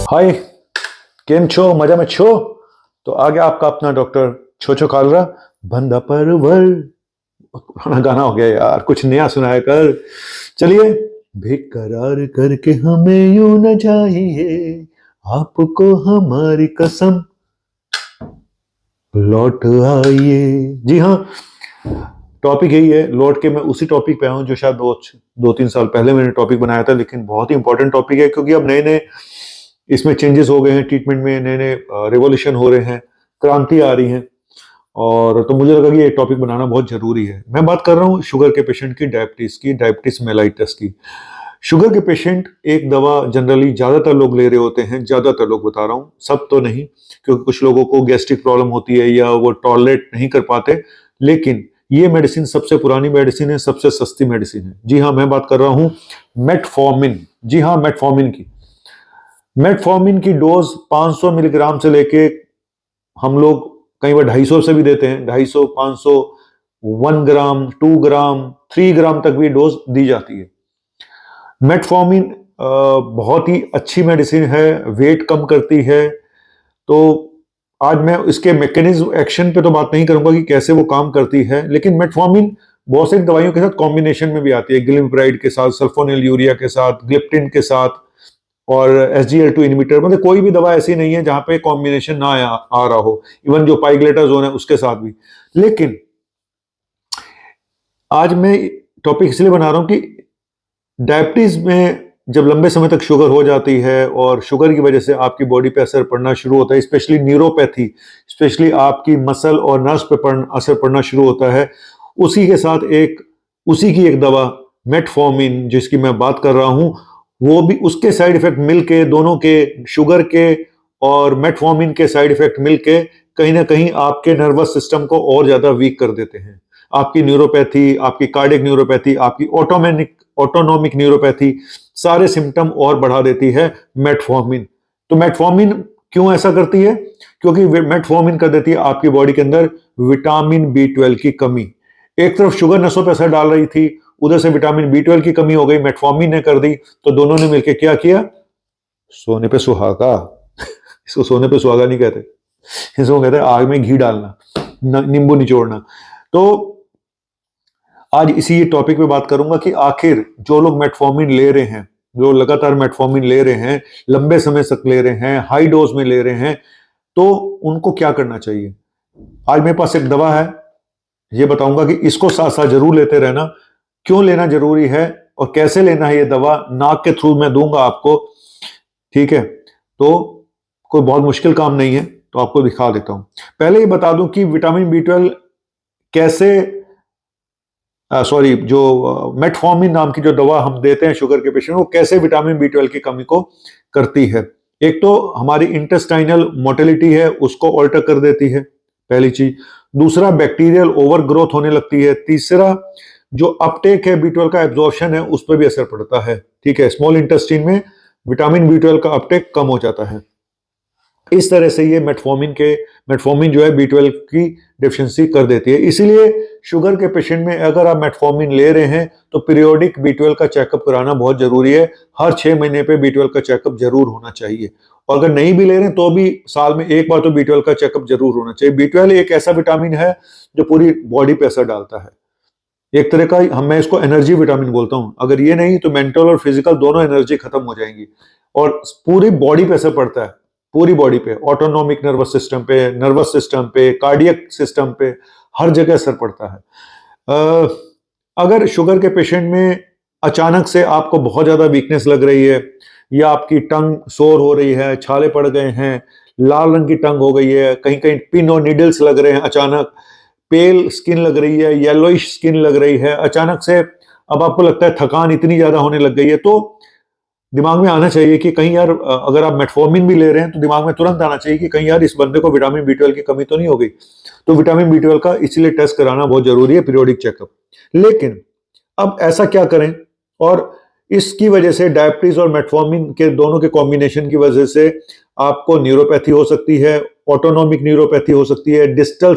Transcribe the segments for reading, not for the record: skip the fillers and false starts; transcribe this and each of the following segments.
हाय, केम छो? मजा में छो? तो आ गया आपका अपना डॉक्टर छो छो कालरा। बंदा परवर, पुराना गाना हो गया यार, कुछ नया सुनाया कर। चलिए। बेकरार करके हमें यूं न जाइए, आपको हमारी कसम, लौट आइए। जी हाँ, टॉपिक यही है। लौट के मैं उसी टॉपिक पे आया हूँ जो शायद दो तीन साल पहले मैंने टॉपिक बनाया था, लेकिन बहुत ही इंपॉर्टेंट टॉपिक है क्योंकि अब नए नए इसमें चेंजेस हो गए हैं, ट्रीटमेंट में नए नए रिवॉल्यूशन हो रहे हैं, क्रांति आ रही है। और तो मुझे लगा कि ये टॉपिक बनाना बहुत जरूरी है। मैं बात कर रहा हूँ शुगर के पेशेंट की, डायबिटीज मेलाइटस की। शुगर के पेशेंट एक दवा जनरली ज्यादातर लोग ले रहे होते हैं, ज्यादातर लोग बता रहा हूँ, सब तो नहीं, क्योंकि कुछ लोगों को गैस्ट्रिक प्रॉब्लम होती है या वो टॉलरेट नहीं कर पाते। लेकिन ये मेडिसिन सबसे पुरानी मेडिसिन है, सबसे सस्ती मेडिसिन है। जी हाँ, मैं बात कर रहा हूँ मेटफॉर्मिन। जी हाँ, मेटफॉर्मिन की। मेटफॉर्मिन की डोज 500 मिलीग्राम से लेके हम लोग कई बार 250 से भी देते हैं। 250, 500, 1 ग्राम, 2 ग्राम, 3 ग्राम तक भी डोज दी जाती है। मेटफॉर्मिन बहुत ही अच्छी मेडिसिन है, वेट कम करती है। तो आज मैं इसके मैकेनिज्म एक्शन पे तो बात नहीं करूंगा कि कैसे वो काम करती है, लेकिन मेटफॉर्मिन बहुत सारी दवाइयों के साथ कॉम्बिनेशन में भी आती है, गिलिम्प्राइड के साथ, सल्फोनिल यूरिया के साथ, ग्लिप्टिन के साथ और SGLT इनहिबिटर। मतलब कोई भी दवा ऐसी नहीं है जहां पे कॉम्बिनेशन ना आ रहा हो, इवन जो पाइग्लेटाजोन है उसके साथ भी। लेकिन आज मैं टॉपिक इसलिए बना रहा हूं कि डायबिटीज में जब लंबे समय तक शुगर हो जाती है और शुगर की वजह से आपकी बॉडी पे असर पड़ना शुरू होता है, स्पेशली न्यूरोपैथी, स्पेशली आपकी मसल और नर्व्स पे असर पड़ना शुरू होता है, उसी के साथ उसी की एक दवा मेटफॉर्मिन जिसकी मैं बात कर रहा हूं, वो भी उसके साइड इफेक्ट मिलके, दोनों के, शुगर के और मेटफॉर्मिन के साइड इफेक्ट मिलके कहीं ना कहीं आपके नर्वस सिस्टम को और ज्यादा वीक कर देते हैं। आपकी न्यूरोपैथी, आपकी कार्डियक न्यूरोपैथी, आपकी ऑटोनॉमिक न्यूरोपैथी, सारे सिम्टम और बढ़ा देती है मेटफॉर्मिन। तो मेटफॉर्मिन क्यों ऐसा करती है? क्योंकि मेटफॉर्मिन कर देती है आपकी बॉडी के अंदर विटामिन B12 की कमी। एक तरफ शुगर नसों पर असर डाल रही थी, उधर से विटामिन B12 की कमी हो गई, मेटफॉर्मिन ने कर दी। तो दोनों ने मिलकर क्या किया? सोने पे सुहागा। इसको सोने पे सुहागा नहीं कहते, इसको कहते हैं आग में घी डालना, नींबू निचोड़ना। तो आज इसी टॉपिक पे बात करूंगा कि आखिर जो लोग मेटफॉर्मिन ले रहे हैं, जो लगातार मेटफॉर्मिन ले रहे हैं, लंबे समय तक ले रहे हैं, हाई डोज में ले रहे हैं, तो उनको क्या करना चाहिए। आज मेरे पास एक दवा है, ये बताऊंगा कि इसको साथ साथ जरूर लेते रहना, क्यों लेना जरूरी है और कैसे लेना है। ये दवा नाक के थ्रू मैं दूंगा आपको, ठीक है? तो कोई बहुत मुश्किल काम नहीं है, तो आपको दिखा देता हूं। पहले ये बता दूं कि विटामिन B12 कैसे, जो मेटफॉर्मिन नाम की जो दवा हम देते हैं शुगर के पेशेंट को, कैसे विटामिन B12 की कमी को करती है। एक तो हमारी इंटेस्टाइनल मोटिलिटी है, उसको ऑल्टर कर देती है, पहली चीज। दूसरा, बैक्टीरियल ओवरग्रोथ होने लगती है। तीसरा, जो अपटेक है B12 का, एब्जॉर्प्शन है, उस पर भी असर पड़ता है, ठीक है? स्मॉल इंटेस्टाइन में विटामिन B12 का अपटेक कम हो जाता है। इस तरह से ये मेटफॉर्मिन जो है B12 की डेफिशिएंसी कर देती है। इसीलिए शुगर के पेशेंट में अगर आप मेटफॉर्मिन ले रहे हैं तो पीरियोडिक B12 का चेकअप कराना बहुत जरूरी है। हर 6 महीने पे B12 का चेकअप जरूर होना चाहिए। और अगर नहीं भी ले रहे हैं तो भी साल में एक बार तो B12 का चेकअप जरूर होना चाहिए। B12 एक ऐसा विटामिन है जो पूरी बॉडी पे असर डालता है। एक तरह का मैं इसको एनर्जी विटामिन बोलता हूं। अगर ये नहीं तो मेंटल और फिजिकल दोनों एनर्जी खत्म हो जाएंगी। और पूरी बॉडी पे असर पड़ता है, पूरी बॉडी पे, ऑटोनॉमिक नर्वस सिस्टम पे, कार्डियक सिस्टम पे, हर जगह असर पड़ता है। अगर शुगर के पेशेंट में अचानक से आपको बहुत ज्यादा वीकनेस लग रही है, या आपकी टंग सोर हो रही है, छाले पड़ गए हैं, लाल रंग की टंग हो गई है, कहीं कहीं पिन और नीडल्स लग रहे हैं, अचानक पेल स्किन लग रही है, येलोइश स्किन लग रही है, अचानक से अब आपको लगता है थकान इतनी ज्यादा होने लग गई है, तो दिमाग में आना चाहिए कि कहीं यार, अगर आप मेटफॉर्मिन भी ले रहे हैं तो दिमाग में तुरंत आना चाहिए कि कहीं यार इस बंदे को विटामिन B12 की कमी तो नहीं हो गई। तो विटामिन B12 का इसलिए टेस्ट कराना बहुत जरूरी है, पीरियोडिक चेकअप। लेकिन अब ऐसा क्या करें? और इसकी वजह से डायबिटीज और मेटफॉर्मिन के दोनों के कॉम्बिनेशन की वजह से आपको न्यूरोपैथी हो सकती है, ऑटोनॉमिक न्यूरोपैथी हो सकती है, डिस्टल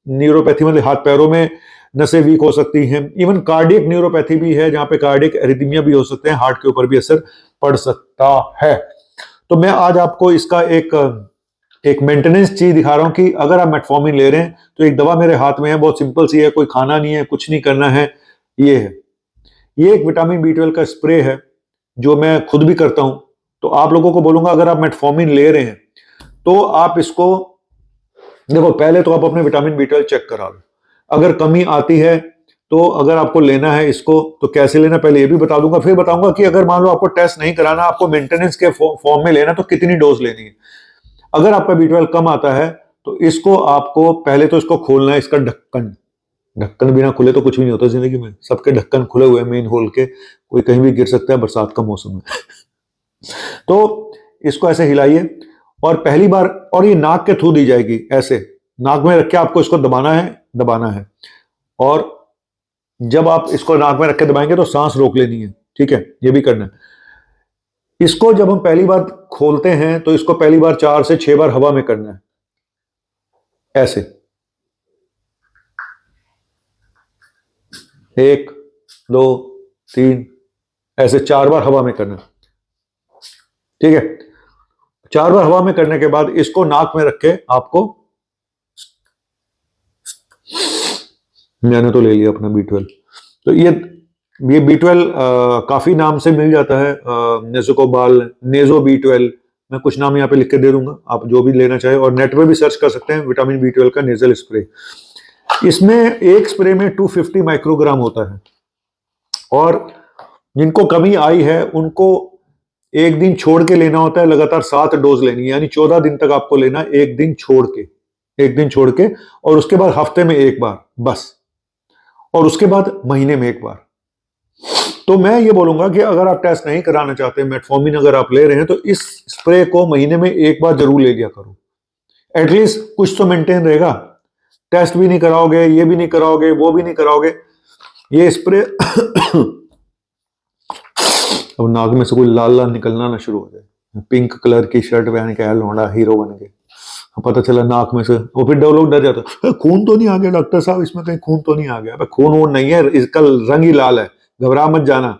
न्यूरोपैथी मतलब हाथ पैरों में नसें वीक हो सकती हैं, इवन कार्डियक न्यूरोपैथी भी है जहां पे कार्डियक एरिथमिया भी हो सकते हैं, हार्ट के ऊपर भी असर पड़ सकता है। तो मैं आज आपको इसका एक मेंटेनेंस चीज दिखा रहा हूं कि अगर आप मेटफॉर्मिन ले रहे हैं तो एक दवा मेरे हाथ में है, बहुत सिंपल सी है, कोई खाना नहीं है, कुछ नहीं करना है। ये है, ये एक विटामिन B12 का स्प्रे है जो मैं खुद भी करता हूं। तो आप लोगों को बोलूंगा अगर आप मेटफॉर्मिन ले रहे हैं तो आप इसको देखो, पहले तो आप अपने विटामिन B12 चेक करा लो। अगर कमी आती है तो अगर आपको लेना है इसको तो कैसे लेना पहले ये भी बता दूंगा। फिर बताऊंगा कि अगर मान लो आपको टेस्ट नहीं कराना, आपको मेंटेनेंस के फॉर्म में लेना तो कितनी डोज लेनी है। अगर आपका B12 कम आता है तो इसको आपको पहले तो इसको खोलना है, इसका ढक्कन बिना खुले तो कुछ भी नहीं होता जिंदगी में। सबके ढक्कन खुले हुए मेन होल के, कोई कहीं भी गिर सकता है बरसात का मौसम में। तो इसको ऐसे हिलाइए और पहली बार, और ये नाक के थ्रू दी जाएगी, ऐसे नाक में रख के आपको इसको दबाना है। और जब आप इसको नाक में रख के दबाएंगे तो सांस रोक लेनी है, ठीक है, ये भी करना है। इसको जब हम पहली बार खोलते हैं तो इसको पहली बार 4 से 6 बार हवा में करना है, ऐसे 1 2 3 ऐसे 4 बार हवा में करना है, ठीक है। 4 बार हवा में करने के बाद इसको नाक में रख के आपको, मैंने तो ले लिया अपना B12। तो ये B12 काफी नाम से मिल जाता है, नेज़ोकोबाल, नेज़ो B12, मैं कुछ नाम यहाँ पे लिख के दे दूंगा, आप जो भी लेना चाहे। और नेट पे भी सर्च कर सकते हैं विटामिन B12 का नेजल स्प्रे। इसमें एक स्प्रे में 250 माइक्रोग्राम होता है। और जिनको कमी आई है उनको एक दिन छोड़ के लेना होता है, लगातार 7 डोज लेनी है, यानी 14 दिन तक आपको लेना, एक दिन छोड़ के, और उसके बाद हफ्ते में 1 बार बस, और उसके बाद महीने में 1 बार। तो मैं ये बोलूंगा कि अगर आप टेस्ट नहीं कराना चाहते, मेटफॉर्मिन अगर आप ले रहे हैं, तो इस स्प्रे को महीने में 1 बार जरूर ले लिया करो। एटलीस्ट कुछ तो मेंटेन रहेगा। टेस्ट भी नहीं कराओगे, ये भी नहीं कराओगे, वो भी नहीं कराओगे, ये स्प्रे अब नाक में से कोई लाल लाल निकलना ना शुरू हो जाए। पिंक कलर की शर्ट पहन के आया लौंडा, हीरो बन के, पता चला नाक में से, और फिर लोग डर जाते हैं, खून तो नहीं आ गया डॉक्टर साहब, इसमें कहीं खून तो नहीं आ गया? खून वून नहीं है, इसका रंग ही लाल है, घबरा मत जाना।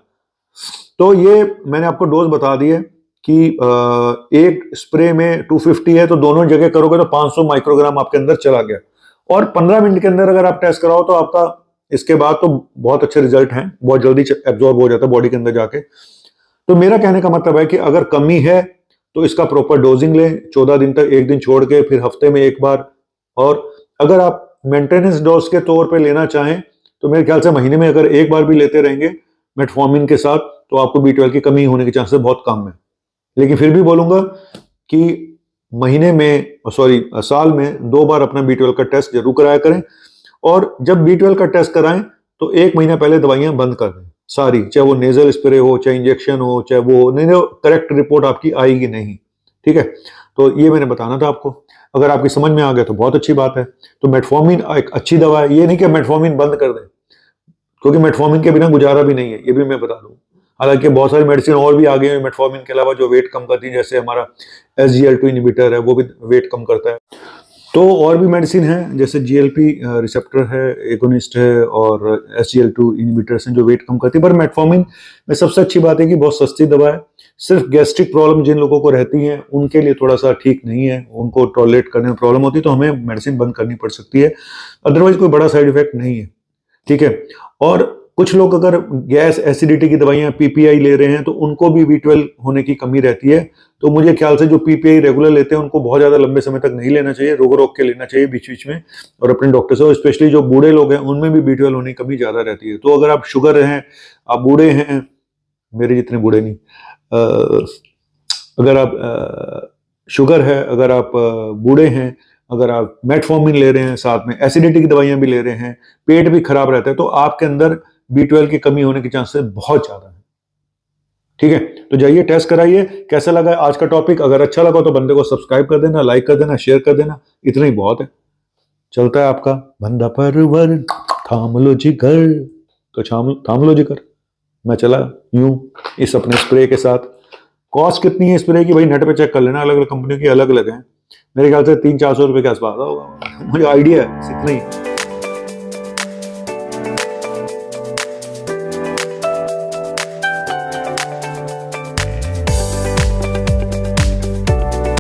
तो ये मैंने आपको डोज बता दी है कि एक स्प्रे में 250 है, तो दोनों जगह करोगे तो 500 माइक्रोग्राम आपके अंदर चला गया। और 15 मिनट के अंदर अगर आप टेस्ट कराओ तो आपका इसके बाद तो बहुत अच्छे रिजल्ट हैं, बहुत जल्दी एब्जॉर्ब हो जाता है बॉडी के अंदर जाके। तो मेरा कहने का मतलब है कि अगर कमी है तो इसका प्रॉपर डोजिंग लें, 14 दिन तक, एक दिन छोड़ के, फिर हफ्ते में 1 बार। और अगर आप मेंटेनेंस डोज के तौर पे लेना चाहें तो मेरे ख्याल से महीने में अगर 1 बार भी लेते रहेंगे मेटफॉर्मिन के साथ, तो आपको B12 की कमी होने के चांसेस बहुत कम है। लेकिन फिर भी बोलूंगा कि महीने में, साल में 2 बार अपना B12 का टेस्ट जरूर कराया करें। और जब B12 का टेस्ट कराएं तो 1 महीना पहले दवाइयां बंद कर दें सारी, चाहे वो नेजल स्प्रे हो, चाहे इंजेक्शन हो, चाहे वो नहीं, करेक्ट रिपोर्ट आपकी आएगी नहीं, ठीक है। तो ये मैंने बताना था आपको। अगर आपकी समझ में आ गया तो बहुत अच्छी बात है। तो मेटफॉर्मिन एक अच्छी दवा है, ये नहीं कि मेटफॉर्मिन बंद कर दें, क्योंकि मेटफॉर्मिन के बिना गुजारा भी नहीं है, ये भी मैं बता दूं। हालांकि बहुत सारी मेडिसिन और भी आ गई है मेटफॉर्मिन के अलावा जो वेट कम करती है, जैसे हमारा SGLT इनहिबिटर है, वो भी वेट कम करता है। तो और भी मेडिसिन है, जैसे GLP रिसेप्टर है, एगोनिस्ट है, और SGLT इनहिबिटर्स हैं जो वेट कम करती है। पर मेटफॉर्मिन में सबसे अच्छी बात है कि बहुत सस्ती दवा है। सिर्फ गैस्ट्रिक प्रॉब्लम जिन लोगों को रहती है उनके लिए थोड़ा सा ठीक नहीं है, उनको टॉलरेट करने में प्रॉब्लम होती है, तो हमें मेडिसिन बंद करनी पड़ सकती है। अदरवाइज कोई बड़ा साइड इफेक्ट नहीं है, ठीक है। और कुछ लोग अगर गैस एसिडिटी की दवाइयां PPI ले रहे हैं तो उनको भी B12 होने की कमी रहती है। तो मुझे ख्याल से जो PPI रेगुलर लेते हैं उनको बहुत ज्यादा लंबे समय तक नहीं लेना चाहिए, रोक के लेना चाहिए बीच बीच में, और अपने डॉक्टर से। और स्पेशली जो बूढ़े लोग हैं उनमें भी B12 होने की कमी ज्यादा रहती है। तो अगर आप शुगर हैं, आप बूढ़े हैं, मेरे जितने बूढ़े नहीं, अगर आप शुगर है, अगर आप बूढ़े हैं, अगर आप मेटफॉर्मिन ले रहे हैं, साथ में एसिडिटी की दवाइयां भी ले रहे हैं, पेट भी खराब रहता है, तो आपके अंदर B12 की कमी होने के चांसेस बहुत ज्यादा है, ठीक है। तो जाइए टेस्ट कराइए। कैसा लगा आज का टॉपिक? अगर अच्छा लगा तो बंदे को सब्सक्राइब कर देना, लाइक कर देना, शेयर कर देना, इतना ही बहुत है। चलता है आपका बंदा परवर, थाम लो जिगर, तो थाम लो जिगर। मैं चला यूं इस अपने स्प्रे के साथ। कॉस्ट कितनी है स्प्रे की भाई नेट पे चेक कर लेना, अलग अलग कंपनियों की अलग अलग है। मेरे ख्याल से 300-400 रुपए के आसपास होगा, मुझे आइडिया है, इतना ही।